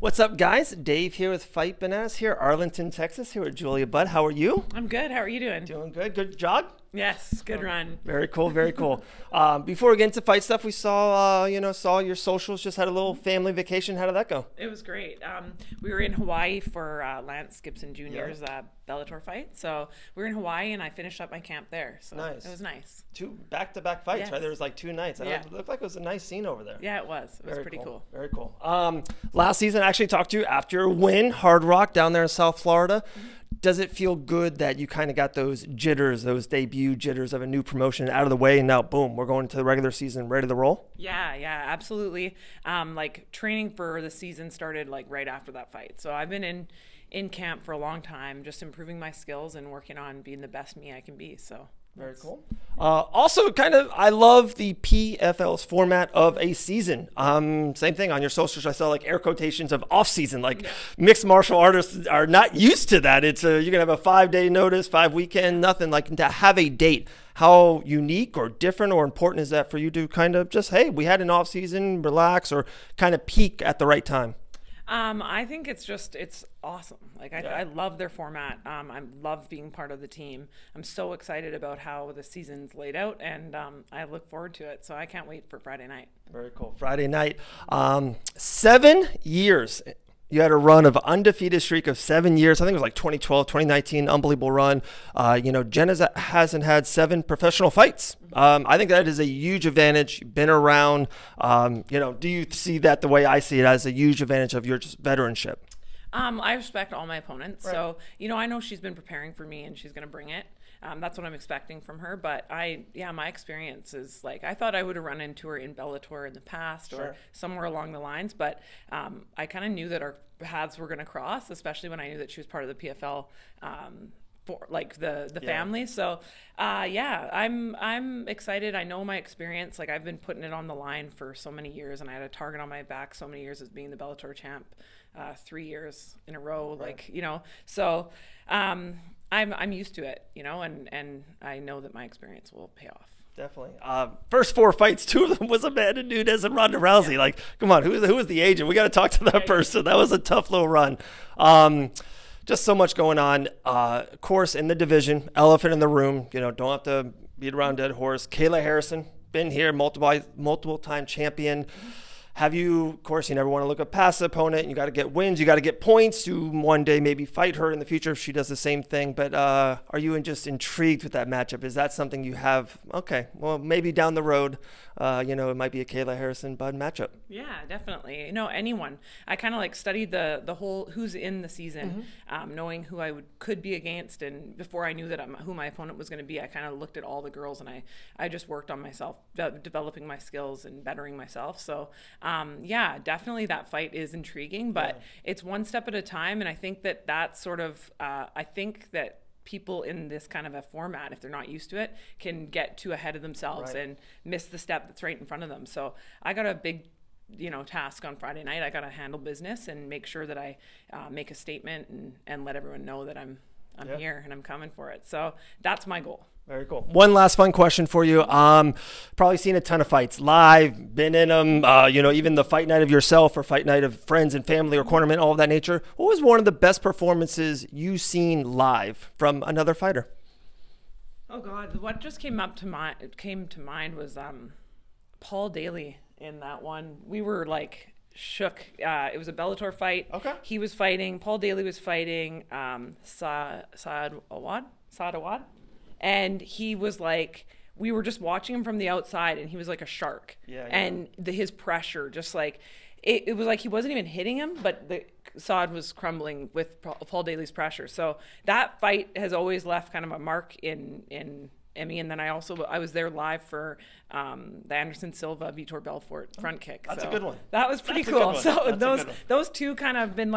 What's up, guys? Dave here with Fight Bananas here, Arlington, Texas, here with Julia Budd. How are you? I'm good. How are you doing? Doing good. Good jog? Yes, good run. Very cool, very cool. Before we get into fight stuff, we saw your socials, just had a little family vacation. How did that go? It was great. We were in Hawaii for Lance Gibson Jr.'s Bellator fight. So we were in Hawaii, and I finished up my camp there. So nice. It was nice. 2 back-to-back fights, Yes. right? There was like 2 nights. Yeah. It looked like it was a nice scene over there. Yeah, it was. It was pretty cool. Very cool. Last season, I actually talked to you after a win, Hard Rock, down there in South Florida. Mm-hmm. Does it feel good that you kind of got those jitters, those debut jitters of a new promotion out of the way, and now, boom, we're going into the regular season ready to roll? Yeah, absolutely. Training for the season started right after that fight. So I've been in camp for a long time, just improving my skills and working on being the best me I can be. So very cool. Also, I love the PFL's format of a season. Same thing on your socials. I saw air quotations of off season. Mixed martial artists are not used to that. It's you're gonna have a 5-day notice, 5 weekend, nothing to have a date. How unique or different or important is that for you to kind of just, hey, we had an off season, relax, or kind of peak at the right time? I think it's awesome. I love their format. I love being part of the team. I'm so excited about how the season's laid out, and I look forward to it. So I can't wait for Friday night. Very cool. Friday night. 7 years. You had a run of undefeated streak of 7 years. I think it was 2012, 2019, unbelievable run. Jen hasn't had 7 professional fights. I think that is a huge advantage. Been around. Do you see that the way I see it as a huge advantage of your just veteranship? I respect all my opponents. Right. So, I know she's been preparing for me and she's going to bring it. That's what I'm expecting from her. But my experience is I thought I would have run into her in Bellator in the past or somewhere along the lines. But I kind of knew that our paths were going to cross, especially when I knew that she was part of the PFL for the family. So I'm excited. I know my experience. I've been putting it on the line for so many years, and I had a target on my back so many years as being the Bellator champ, 3 years in a row. Right. So I'm used to it, and I know that my experience will pay off. Definitely. First 4 fights, 2 of them was Amanda Nunes and Ronda Rousey. Yeah. Come on, who was the agent? We got to talk to that person. That was a tough little run. Just so much going on. Of course, in the division, elephant in the room. Don't have to beat around dead horse. Kayla Harrison, been here, multiple time champion. Have you, of course, you never want to look up past the opponent. You got to get wins. You got to get points to one day maybe fight her in the future if she does the same thing. But are you just intrigued with that matchup? Is that something you have? Okay, well, maybe down the road, it might be a Kayla Harrison Budd matchup. Yeah, definitely. Anyone. I kind of studied the whole who's in the season, knowing who I could be against. And before I knew that who my opponent was going to be, I kind of looked at all the girls and I just worked on myself, developing my skills and bettering myself. So, definitely that fight is intriguing, but it's one step at a time. And I think that's sort of, I think that people in this kind of a format, if they're not used to it, can get too ahead of themselves and miss the step that's right in front of them. So I got a big, task on Friday night. I got to handle business and make sure that I make a statement and let everyone know that I'm here and I'm coming for it. So that's my goal. Very cool. One last fun question for you. Probably seen a ton of fights live, been in them, even the fight night of yourself or fight night of friends and family or cornermen, all of that nature. What was one of the best performances you've seen live from another fighter? Oh God, what just came to mind was Paul Daly in that one. We were shook. It was a Bellator fight. Okay. He was fighting, Paul Daly was fighting Saad Awad. And he was we were just watching him from the outside, and he was like a shark. Yeah. And his pressure, just it was he wasn't even hitting him, but Saad was crumbling with Paul Daly's pressure. So that fight has always left kind of a mark in Emmy. And then I was there live for the Anderson Silva Vitor Belfort front kick. That's a good one. That was pretty cool. So those 2 kind of been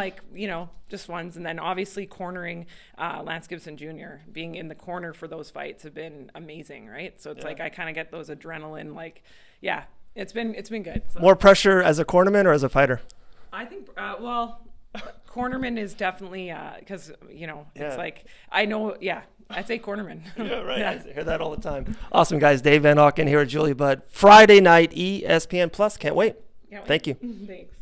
just ones. And then obviously cornering Lance Gibson Jr., being in the corner for those fights have been amazing, right? So it's I kind of get those adrenaline, it's been good. So. More pressure as a cornerman or as a fighter? I think, cornerman is definitely, because, it's I know, I'd say cornerman. Yeah, right. Yeah. I hear that all the time. Awesome, guys. Dave Van Auken here at Julia Budd. Friday night, ESPN Plus. Can't wait. Thank you. Thanks.